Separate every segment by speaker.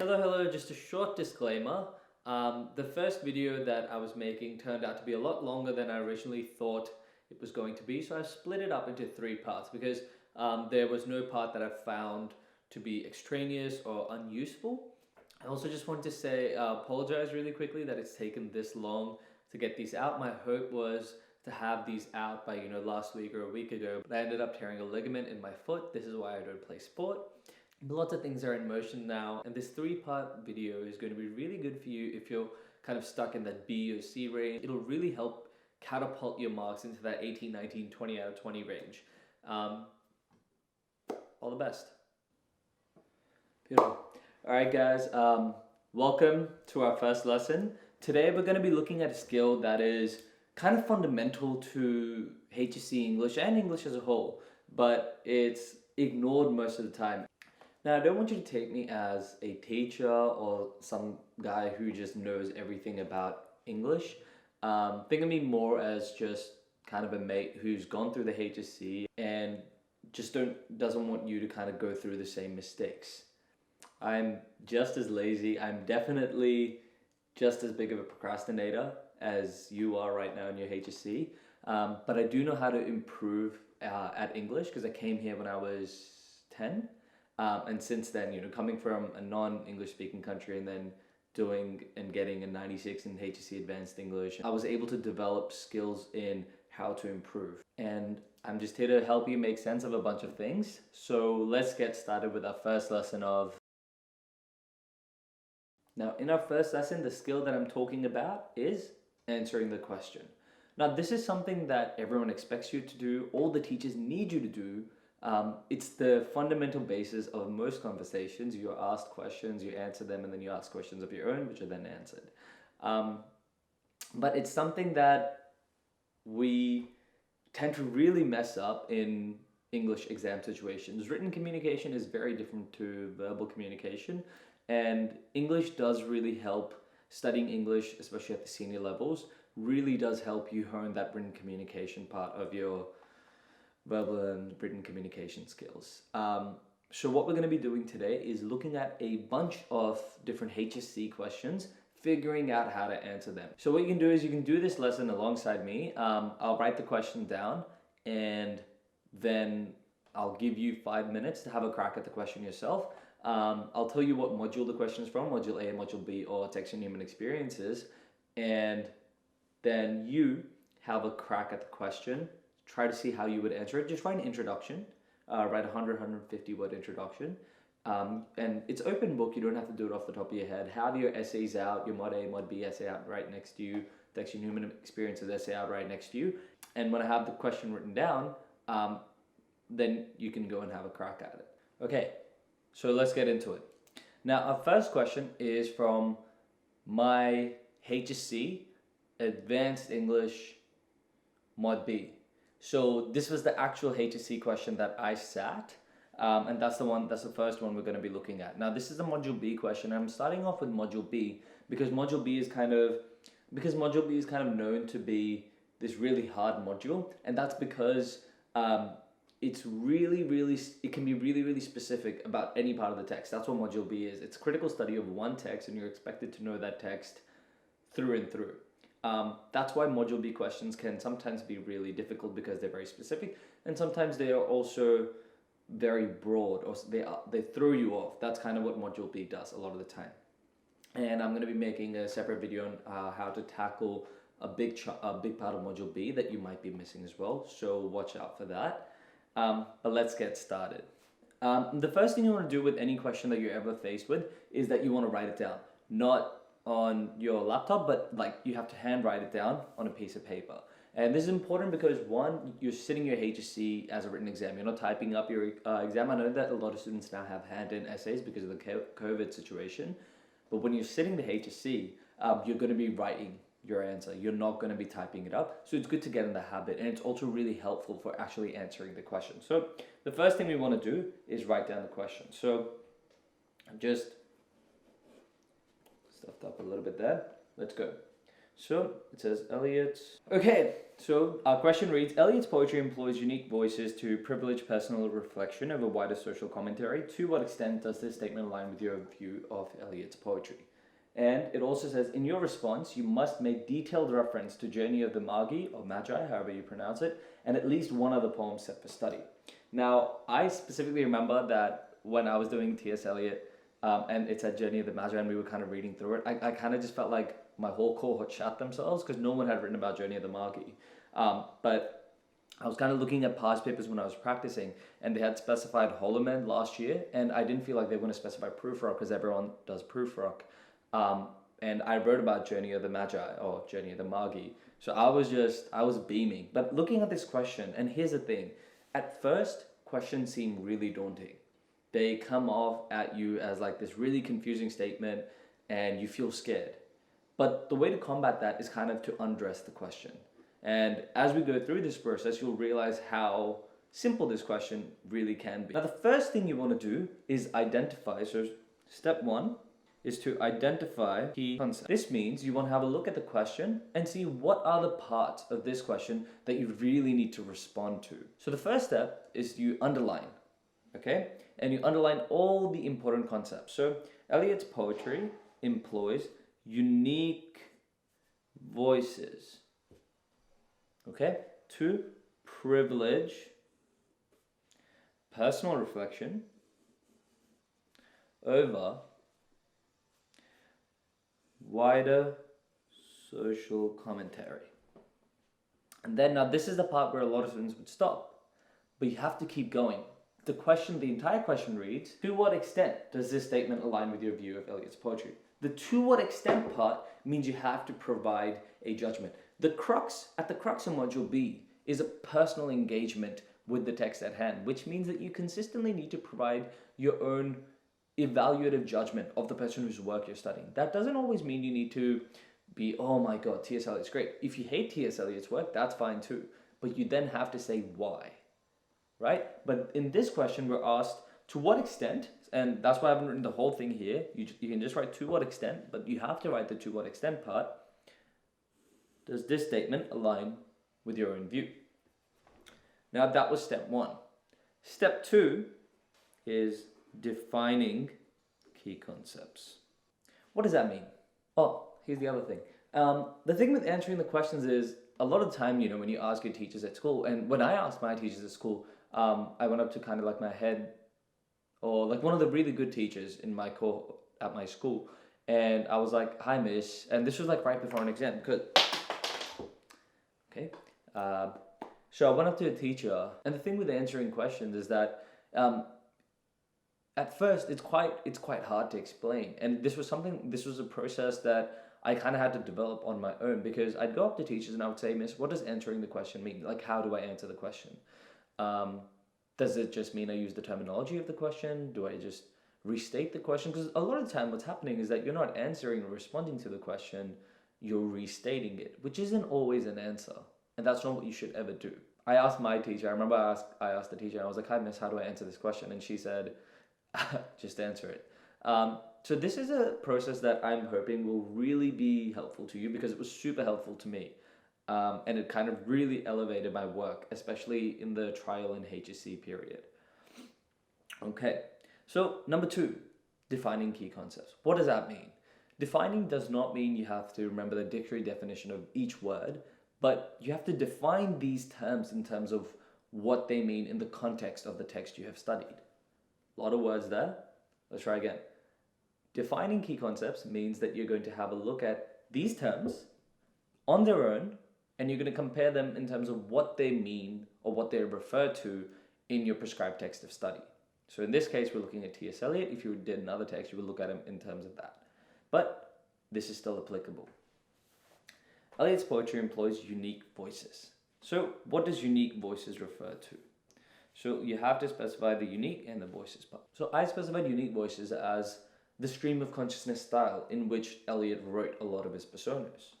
Speaker 1: Hello, just a short disclaimer. The first video that I was making turned out to be a lot longer than I originally thought it was going to be, so I split it up into 3 parts because there was no part that I found to be extraneous or unuseful. I also just wanted to say, apologize really quickly that it's taken this long to get these out. My hope was to have these out by last week or a week ago, but I ended up tearing a ligament in my foot. This is why I don't play sport. Lots of things are in motion now, and this 3-part video is going to be really good for you if you're kind of stuck in that B or C range. It'll really help catapult your marks into that 18, 19, 20 out of 20 range. All the best. Beautiful. All right, guys, welcome to our first lesson. Today we're going to be looking at a skill that is kind of fundamental to HSC English and English as a whole, but it's ignored most of the time. Now, I don't want you to take me as a teacher or some guy who just knows everything about English. Think of me more as just kind of a mate who's gone through the HSC and just doesn't want you to kind of go through the same mistakes. I'm just as lazy. I'm definitely just as big of a procrastinator as you are right now in your HSC. But I do know how to improve at English because I came here when I was 10. And since then, coming from a non-English speaking country and then doing and getting a 96 in HSC Advanced English, I was able to develop skills in how to improve. And I'm just here to help you make sense of a bunch of things. So let's get started with our first lesson of... Now, in our first lesson, the skill that I'm talking about is answering the question. Now, this is something that everyone expects you to do, all the teachers need you to do. It's the fundamental basis of most conversations. You're asked questions, you answer them, and then you ask questions of your own, which are then answered. But it's something that we tend to really mess up in English exam situations. Written communication is very different to verbal communication, and English does really help. Studying English, especially at the senior levels, really does help you hone that written communication part of your verbal and written communication skills. So what we're going to be doing today is looking at a bunch of different HSC questions, figuring out how to answer them. So what you can do is you can do this lesson alongside me. I'll write the question down and then I'll give you 5 minutes to have a crack at the question yourself. I'll tell you what module the question is from, module A, module B, or text and human experiences, and then you have a crack at the question. Try to see how you would answer it. Just write an introduction, write a 150 word introduction. And it's open book, you don't have to do it off the top of your head. Have your essays out, your mod A, mod B essay out right next to you, text and human experiences essay out right next to you. And when I have the question written down, then you can go and have a crack at it. Okay, so let's get into it. Now, our first question is from my HSC Advanced English Mod B. So this was the actual HSC question that I sat, and that's the first one we're going to be looking at. Now, this is the Module B question. I'm starting off with Module B because Module B is kind of known to be this really hard module, and that's because it can be really specific about any part of the text. That's what Module B is. It's a critical study of one text, and you're expected to know that text through and through. That's why Module B questions can sometimes be really difficult because they're very specific, and sometimes they are also very broad, or they throw you off. That's kind of what Module B does a lot of the time. And I'm going to be making a separate video on how to tackle a big part of Module B that you might be missing as well, so watch out for that. But let's get started. The first thing you want to do with any question that you're ever faced with is that you want to write it down. Not on your laptop, but you have to handwrite it down on a piece of paper. And this is important because one, you're sitting your HSC as a written exam. You're not typing up your exam. I know that a lot of students now have hand-in essays because of the COVID situation, but when you're sitting the HSC, you're going to be writing your answer. You're not going to be typing it up. So it's good to get in the habit, and it's also really helpful for actually answering the question. So the first thing we want to do is write down the question. So I'm just stuffed up a little bit there. Let's go. So it says Eliot. Okay, so our question reads, Eliot's poetry employs unique voices to privilege personal reflection over wider social commentary. To what extent does this statement align with your view of Eliot's poetry? And it also says, in your response, you must make detailed reference to Journey of the Magi, or Magi, however you pronounce it, and at least one other poem set for study. Now, I specifically remember that when I was doing T.S. Eliot, and it said Journey of the Magi, and we were kind of reading through it, I kind of just felt like my whole cohort shat themselves because no one had written about Journey of the Magi. But I was kind of looking at past papers when I was practicing, and they had specified Holomed last year, and I didn't feel like they were going to specify proofread because everyone does proofread. And I wrote about Journey of the Magi or Journey of the Magi. So I was beaming. But looking at this question, and here's the thing, at first, questions seem really daunting. They come off at you as like this really confusing statement, and you feel scared. But the way to combat that is kind of to undress the question. And as we go through this process, you'll realize how simple this question really can be. Now, the first thing you want to do is identify. So step one is to identify key concepts. This means you want to have a look at the question and see what are the parts of this question that you really need to respond to. So the first step is you underline, okay? And you underline all the important concepts. So Eliot's poetry employs unique voices, okay, to privilege personal reflection over wider social commentary. And then now this is the part where a lot of students would stop, but you have to keep going. The entire question reads, to what extent does this statement align with your view of Eliot's poetry? The to what extent part means you have to provide a judgment. At the crux of module B is a personal engagement with the text at hand, which means that you consistently need to provide your own evaluative judgment of the person whose work you're studying. That doesn't always mean you need to be, oh my God, T.S. Eliot's great. If you hate T.S. Eliot's work, that's fine too. But you then have to say why, right? But in this question, we're asked, to what extent, and that's why I haven't written the whole thing here. You can just write to what extent, but you have to write the to what extent part. Does this statement align with your own view? Now that was step one. Step two is defining key concepts. What does that mean? Oh, here's the other thing. The thing with answering the questions is a lot of the time, when you ask your teachers at school, and when I asked my teachers at school, I went up to kind of like my head or like one of the really good teachers in my cohort at my school, and I was like, hi miss, and this was like right before an exam, okay, so I went up to a teacher, and the thing with answering questions is that at first it's quite hard to explain, and this was a process that I kind of had to develop on my own, because I'd go up to teachers and I would say, miss, what does answering the question mean? Like, how do I answer the question? Does it just mean I use the terminology of the question? Do I just restate the question? Because a lot of the time what's happening is that you're not answering or responding to the question, you're restating it, which isn't always an answer. And that's not what you should ever do. I asked my teacher, I remember I asked the teacher, and I was like, hi miss, how do I answer this question? And she said, just answer it. So this is a process that I'm hoping will really be helpful to you, because it was super helpful to me. And it kind of really elevated my work, especially in the trial and HSC period. Okay, so number two, defining key concepts. What does that mean? Defining does not mean you have to remember the dictionary definition of each word, but you have to define these terms in terms of what they mean in the context of the text you have studied. A lot of words there. Let's try again. Defining key concepts means that you're going to have a look at these terms on their own, and you're going to compare them in terms of what they mean or what they refer to in your prescribed text of study. So in this case, we're looking at T.S. Eliot. If you did another text, you would look at him in terms of that. But this is still applicable. Eliot's poetry employs unique voices. So what does unique voices refer to? So you have to specify the unique and the voices part. So I specified unique voices as the stream of consciousness style in which Eliot wrote a lot of his personas.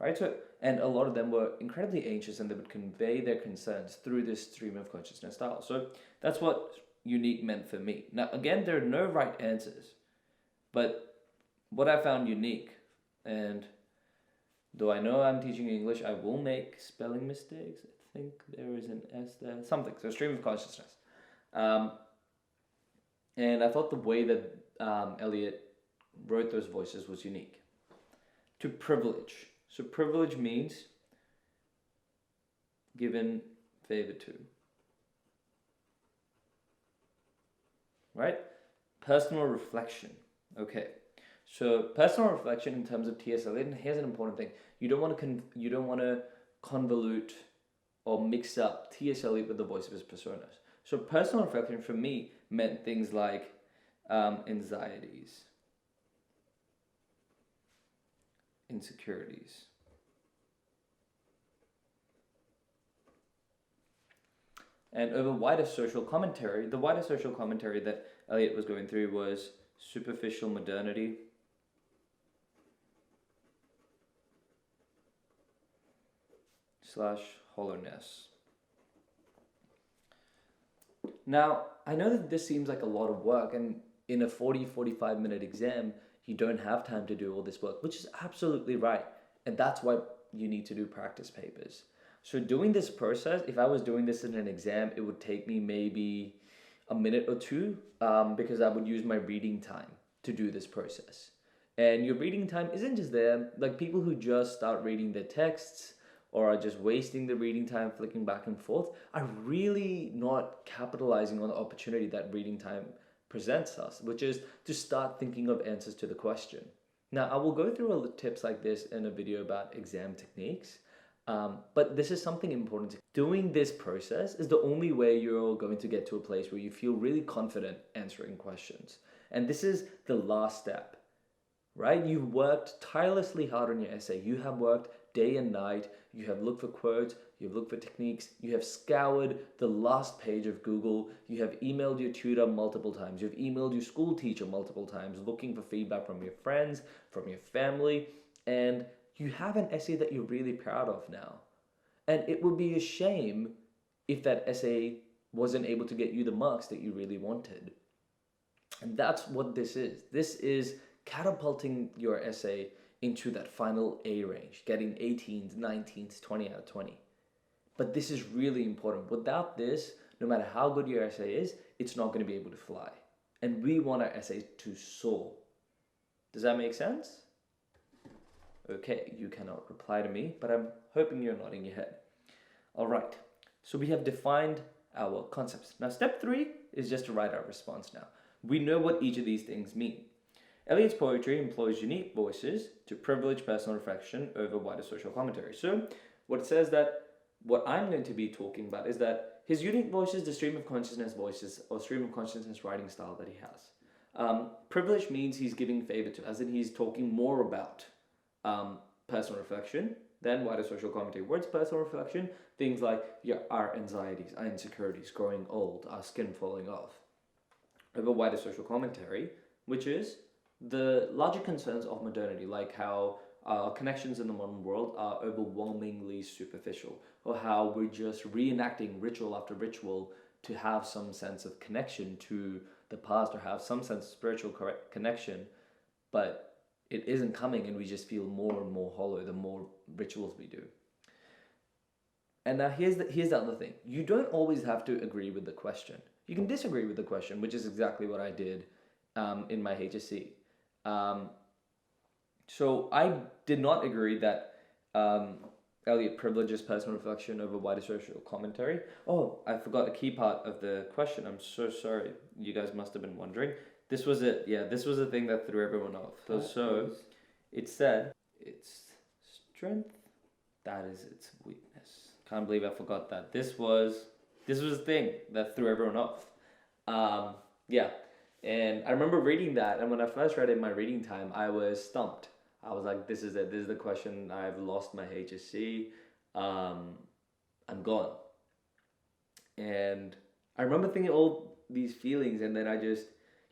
Speaker 1: Right? And a lot of them were incredibly anxious, and they would convey their concerns through this stream of consciousness style. So that's what unique meant for me. Now, again, there are no right answers, but what I found unique, and Though I know I'm teaching English, I will make spelling mistakes. I think there is an S there, something. So stream of consciousness. Um, and I thought the way that Eliot wrote those voices was unique. To privilege. So privilege means given favor to. Right? Personal reflection. Okay. So personal reflection in terms of T.S. Eliot, and here's an important thing: you don't want to convolute or mix up T.S. Eliot with the voice of his personas. So personal reflection for me meant things like anxieties, insecurities, and over wider social commentary. The wider social commentary that Eliot was going through was superficial modernity, / hollowness. Now, I know that this seems like a lot of work, and in a 45 minute exam, you don't have time to do all this work, which is absolutely right. And that's why you need to do practice papers. So doing this process, if I was doing this in an exam, it would take me maybe a minute or two, because I would use my reading time to do this process. And your reading time isn't just there, like people who just start reading their texts or are just wasting the reading time flicking back and forth are really not capitalizing on the opportunity that reading time presents us, which is to start thinking of answers to the question. Now, I will go through tips like this in a video about exam techniques, but this is something important. Doing this process is the only way you're going to get to a place where you feel really confident answering questions. And this is the last step, right? You've worked tirelessly hard on your essay. You have worked day and night. You have looked for quotes, you've looked for techniques, you have scoured the last page of Google, you have emailed your tutor multiple times, you've emailed your school teacher multiple times, looking for feedback from your friends, from your family, and you have an essay that you're really proud of now. And it would be a shame if that essay wasn't able to get you the marks that you really wanted. And that's what this is. This is catapulting your essay into that final A range, getting 18s, 19s, 20 out of 20. But this is really important. Without this, no matter how good your essay is, it's not going to be able to fly. And we want our essays to soar. Does that make sense? Okay, you cannot reply to me, but I'm hoping you're nodding your head. All right, so we have defined our concepts. Now, step 3 is just to write our response now. We know what each of these things mean. Eliot's poetry employs unique voices to privilege personal reflection over wider social commentary. So, what it says that what I'm going to be talking about is that his unique voices, the stream of consciousness voices, or stream of consciousness writing style that he has. Privilege means he's giving favor to, as in he's talking more about personal reflection than wider social commentary. Words personal reflection, things like our anxieties, our insecurities, growing old, our skin falling off. Over wider social commentary, which is the larger concerns of modernity, like how connections in the modern world are overwhelmingly superficial, or how we're just reenacting ritual after ritual to have some sense of connection to the past or have some sense of spiritual connection, but it isn't coming and we just feel more and more hollow the more rituals we do. And now here's the other thing. You don't always have to agree with the question. You can disagree with the question, which is exactly what I did in my HSC. So I did not agree that Eliot privileges personal reflection over wider social commentary. Oh, I forgot a key part of the question. I'm so sorry. You guys must have been wondering. This was it. Yeah, this was the thing that threw everyone off. So it said, its strength, that is its weakness. Can't believe I forgot that. This was the thing that threw everyone off. Yeah. And I remember reading that, and when I first read it in my reading time, I was stumped. I was like, this is it. This is the question. I've lost my HSC. I'm gone. And I remember thinking all these feelings, and then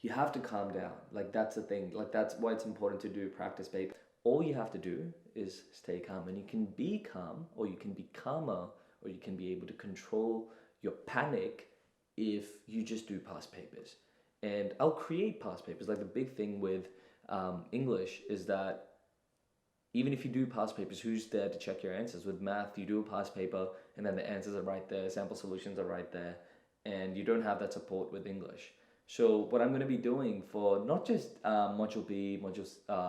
Speaker 1: you have to calm down. Like, that's the thing. Like, that's why it's important to do practice paper. All you have to do is stay calm. And you can be calm, or you can be calmer, or you can be able to control your panic if you just do past papers. And I'll create past papers. Like, the big thing with English is that even if you do past papers, who's there to check your answers? With math, you do a past paper and then the answers are right there, sample solutions are right there, and you don't have that support with English. So what I'm going to be doing for not just Module B, Module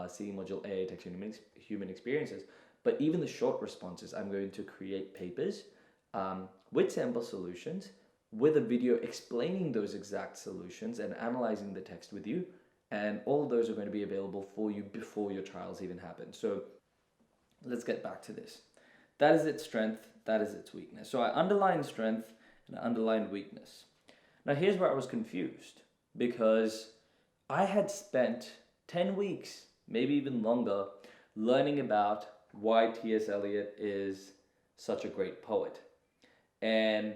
Speaker 1: C, Module A, text human experiences, but even the short responses, I'm going to create papers with sample solutions, with a video explaining those exact solutions and analyzing the text with you. And all of those are going to be available for you before your trials even happen. So let's get back to this. That is its strength, that is its weakness. So I underlined strength and I underlined weakness. Now here's where I was confused, because I had spent 10 weeks, maybe even longer, learning about why T.S. Eliot is such a great poet. And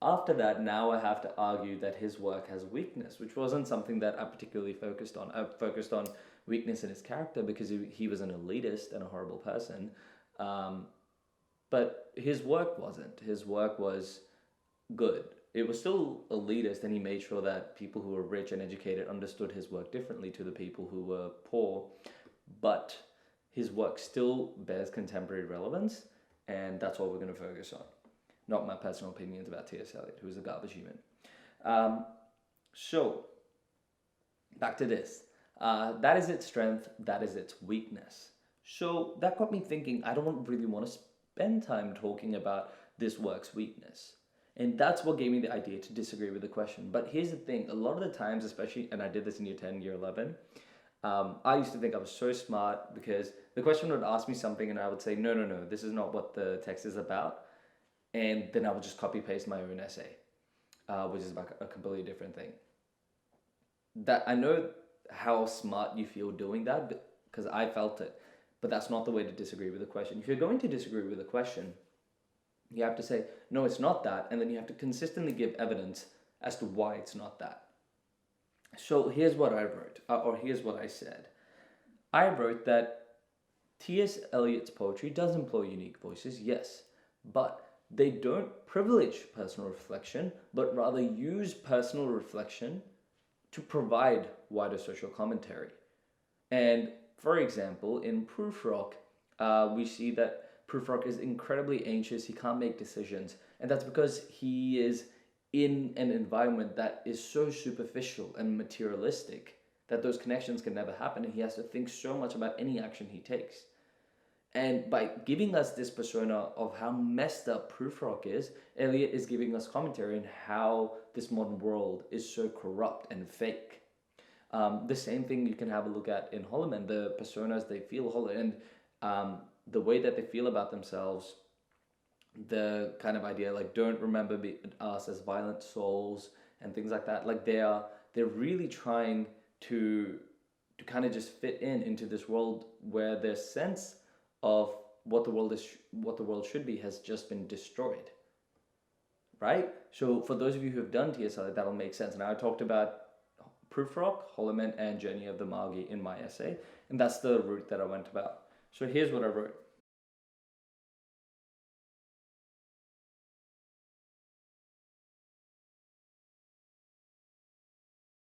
Speaker 1: after that, now I have to argue that his work has weakness, which wasn't something that I particularly focused on. I focused on weakness in his character because he was an elitist and a horrible person. But his work wasn't. His work was good. It was still elitist, and he made sure that people who were rich and educated understood his work differently to the people who were poor. But his work still bears contemporary relevance, and that's what we're going to focus on. Not my personal opinions about T.S. Eliot, who is a garbage human. So, back to this. That is its strength, that is its weakness. So that got me thinking, I don't really want to spend time talking about this work's weakness. And that's what gave me the idea to disagree with the question. But here's the thing, a lot of the times, especially, and I did this in year 10, year 11, I used to think I was so smart because the question would ask me something and I would say, no, this is not what the text is about. And then I would just copy paste my own essay, which is about a completely different thing. That I know how smart you feel doing that because I felt it, but that's not the way to disagree with the question. If you're going to disagree with the question, you have to say, no, it's not that, and then you have to consistently give evidence as to why it's not that. So here's what I wrote, or here's what I said. I wrote that T.S. Eliot's poetry does employ unique voices, yes, but they don't privilege personal reflection, but rather use personal reflection to provide wider social commentary. And for example, in Prufrock, we see that Prufrock is incredibly anxious, he can't make decisions, and that's because he is in an environment that is so superficial and materialistic that those connections can never happen, and he has to think so much about any action he takes. And by giving us this persona of how messed up Prufrock is, Eliot is giving us commentary on how this modern world is so corrupt and fake. The same thing you can have a look at in Holloman, the personas they feel hollow, and the way that they feel about themselves, the kind of idea like don't remember us as violent souls and things like that. Like they're really trying to kind of just fit into this world where their sense of what the world should be has just been destroyed, right? So for those of you who have done TSL, that'll make sense. And I talked about Prufrock, Holloman, and Journey of the Magi in my essay, and that's the route that I went about. So here's what I wrote.